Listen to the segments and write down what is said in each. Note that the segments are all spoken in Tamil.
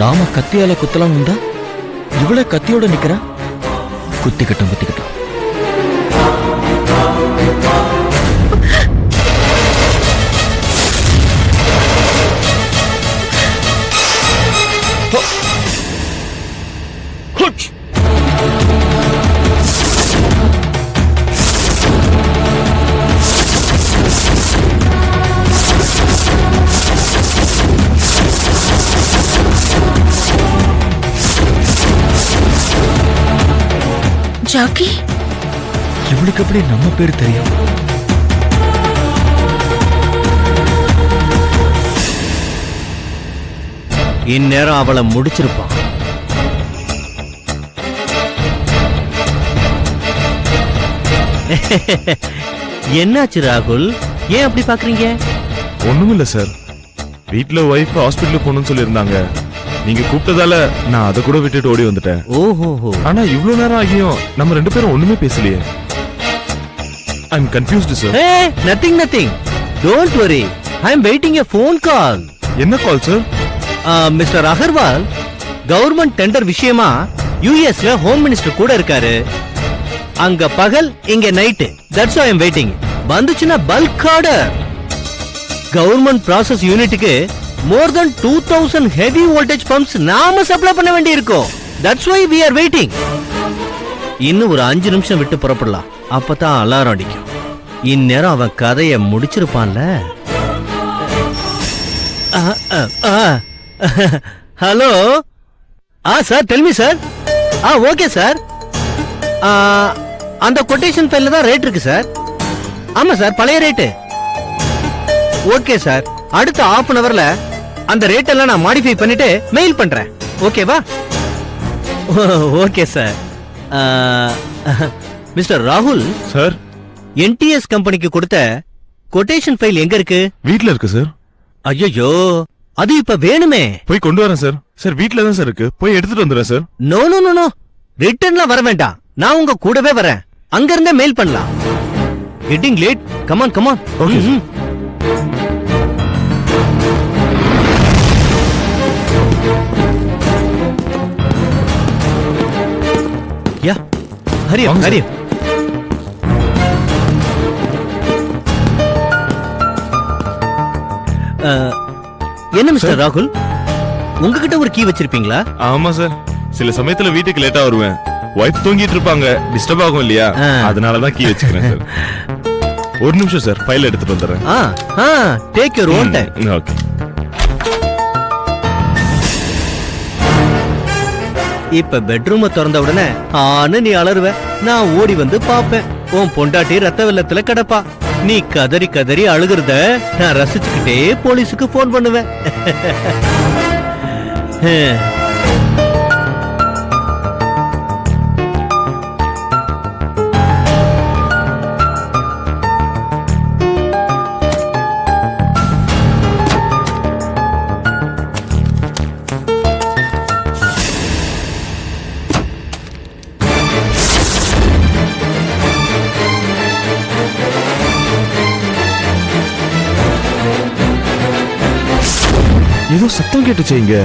நாம கத்தியால குத்தலாம் உண்டா? இவ்வளவு கத்தியோட நிக்கிறா. குத்திக்கட்டும் குத்திக்கட்டும். ஜாக்கி, இவளுக்கு எப்படி நம்ம பேர் தெரியும்? இந்நேரம் அவளை முடிச்சிருப்பான். என்னாச்சு ராகுல், ஏன் அப்படி பாக்குறீங்க? ஒண்ணுமில்ல சார், வீட்டுல ஒய்ஃப் ஹாஸ்பிட்டலுக்கு போகணும்னு சொல்லியிருந்தாங்க. நீங்க கூப்பிட்டதால நான் அதை கூட விட்டுட்டு ஓடி வந்துட்டேன். ஓஹோ, ஆனா இவ்வளவு நேரம் ஆகியும் நம்ம ரெண்டு பேரும் ஒண்ணுமே பேசலையே. I am confused sir. Nothing nothing, don't worry, I am waiting a phone call. என்ன call sir? Mister Agarwal government tender விஷயமா யுஎஸ்ல ஹோம் மினிஸ்டர் கூட இருக்காரு. அங்க பகல், இங்க night. That's why I am waiting. வந்துச்சுன்னா பல்க் ஆர்டர். கவர்மெண்ட் ப்ராசஸ் யூனிட்டுக்கு more than 2000 heavy voltage pumps நாம சப்ளை பண்ண வேண்டி இருக்கும். That's why we are waiting. இன்னும் ஒரு 5 நிமிஷம் விட்டு புறப்படலாம். அப்பதான் அலாரம் அடிக்கும். இந்நேரம் அவன் கதையை முடிச்சிருப்பான்ல. Hello. Sir, tell me sir. Okay sir. அந்த கொட்டேஷன் ஃபைல்ல தான் ரேட் இருக்கு சார். ஆமா சார், பழைய ரேட்டு. ஓகே சார், அடுத்த half an hourல அந்த ரேட் எல்லாம் நான் மாடிஃபை பண்ணிட்டு மெயில் பண்றேன். ஓகேவா? Okay sir. மிஸ்டர் ராகுல் சார், என்டிஎஸ் கம்பெனிக்கு கொடுத்த கொட்டேஷன் ஃபைல் எங்க இருக்கு? வீட்ல இருக்கு சார். ஐயோ, அது இப்ப வேணுமே. போய் கொண்டு வரேன் சார். சார், வீட்ல தான் சார் இருக்கு, போய் எடுத்துட்டு வந்துடுறேன் sir. No no no no, ரிட்டர்ன்லாம் வர வேண்டாம். நான் உங்க கூடவே வரேன். அங்க இருந்தே மெயில் பண்ணலாம். Getting late. Come on come on. Okay. Yeah, hurry up, hurry up. என்ன மிஸ்டர் ராகுல், உங்ககிட்ட ஒரு கீ வச்சிருப்பீங்களா? ஆமா சார், சில சமயத்துல வீட்டுக்கு லேட்டா வருவேன். வைஃப் தூங்கிட்டு இருப்பாங்க, டிஸ்டர்ப் ஆகும் இல்லையா, அதனாலதான் கீ வச்சுக்கிறேன் சார். ஒரு நிமிஷம் சார், ஃபைல் எடுத்துட்டு வந்துடுறேன். Take your own time. Okay. இப்ப பெட்ரூம் திறந்த உடனே நீ அலறுவ. நான் ஓடி வந்து பாப்பேன். உன் பொண்டாட்டி ரத்த வெள்ளத்துல கிடப்பா. நீ கதறி கதறி அழுகுறத நான் ரசிச்சுக்கிட்டே போலீஸுக்கு போன் பண்ணுவேன். ஏதோ சத்தம் கேட்டுச்சு இங்க.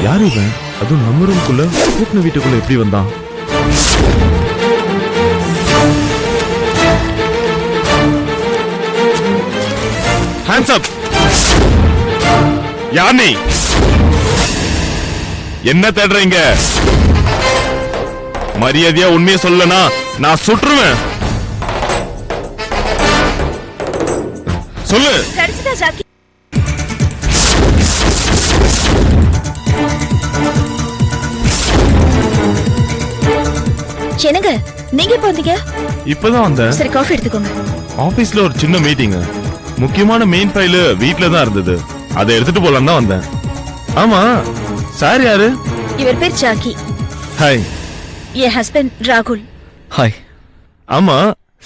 யாரு இவன்? அதுவும் நம்ம ரூம்குள்ள, கூட்டின வீட்டுக்குள்ள எப்படி வந்தான்? Hands up. யார் நீ? என்ன தேடுறீங்க? மரியாதையா உண்மையை சொல்லனா நான் சுற்றுவேன். சொல்லு. என்னங்க, நீங்க எப்ப வந்தீங்க? இப்பதான் வந்தேன். சரி, காஃபி எடுத்துக்கோங்க. ஆபீஸ்ல ஒரு சின்ன மீட்டிங். முக்கியமான மெயின் ஃபைல் வீட்ல தான் இருந்தது. அதை எடுத்துட்டு போலாம் தான் வந்தேன். ஆமா, சார் யாரு? இவர் பேர் ஜாக்கி. ஹாய். என் ஹஸ்பண்ட் ராகுல். ஹாய். ஆமா,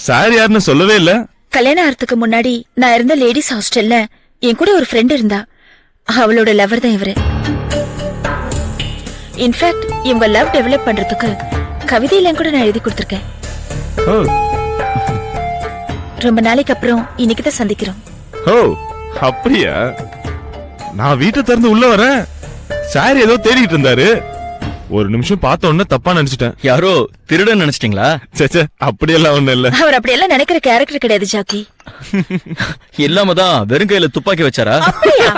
சார் யாருன்னு சொல்லவே இல்ல. கல்யாணம் ஆகிறதுக்கு முன்னாடி நான் இருந்த லேடிஸ் ஹாஸ்டல்ல என் கூட ஒரு ஃப்ரெண்ட் இருந்தா. அவளோட லவர் தான் இவரு. இன்ஃபேக்ட் இவங்க லவ் டெவலப் பண்றதுக்கு கவிதையெல்லாம் கூட நான் எழுதி கொடுத்திருக்கேன். ஓ ரொம்ப நாளைக்கு அப்புறம் இன்னைக்கு தான் சந்திக்கிறோம். ஓ அப்படியா? நான் வீட்டை திறந்து உள்ள வரேன், சார் ஏதோ தேடிட்டு இருந்தாரு. ஒரு நிமிஷம் பார்த்த உடனே தப்பா நினைச்சிட்டேன். யாரோ திருடன் நினைச்சிட்டீங்களா? சேச்சே, அப்படியெல்லாம் ஒண்ணு இல்ல. அவர் அப்படியெல்லாம் நினைக்கிற கேரக்டர் கிடையாது ஜாக்கி. இல்லாம தான் வெறும் கையில துப்பாக்கி வச்சாரா? அப்படியா?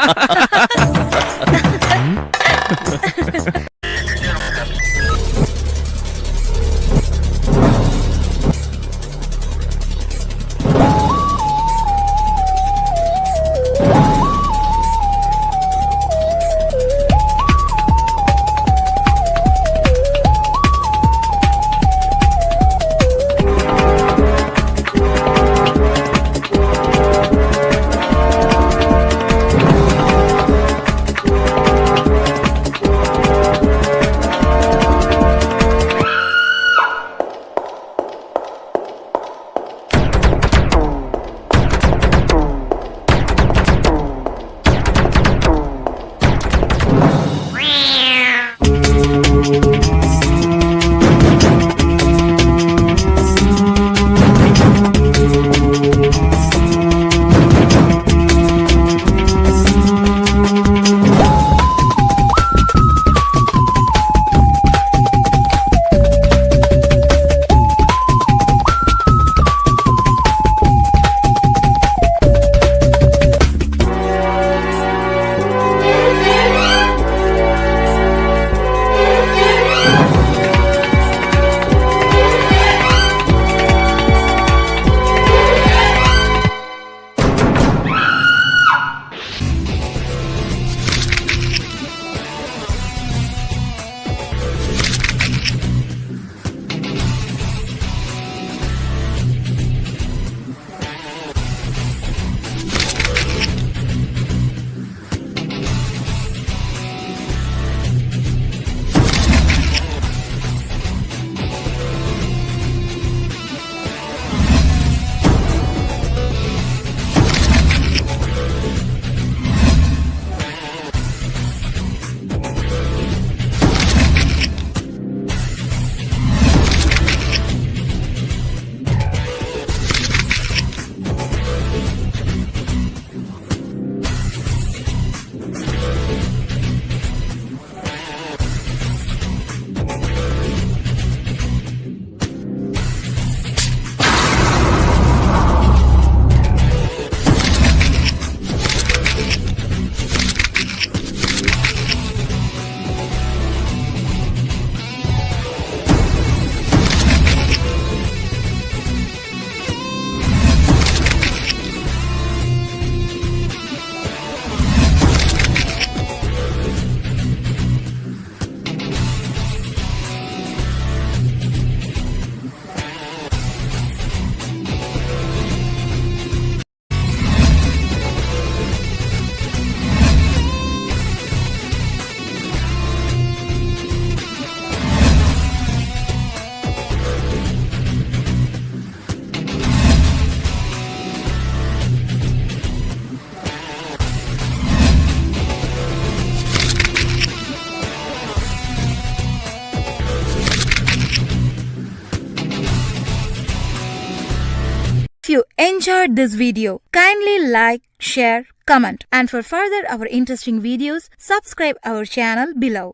If you enjoyed this video, kindly like, share, comment, and for further our interesting videos, subscribe our channel below.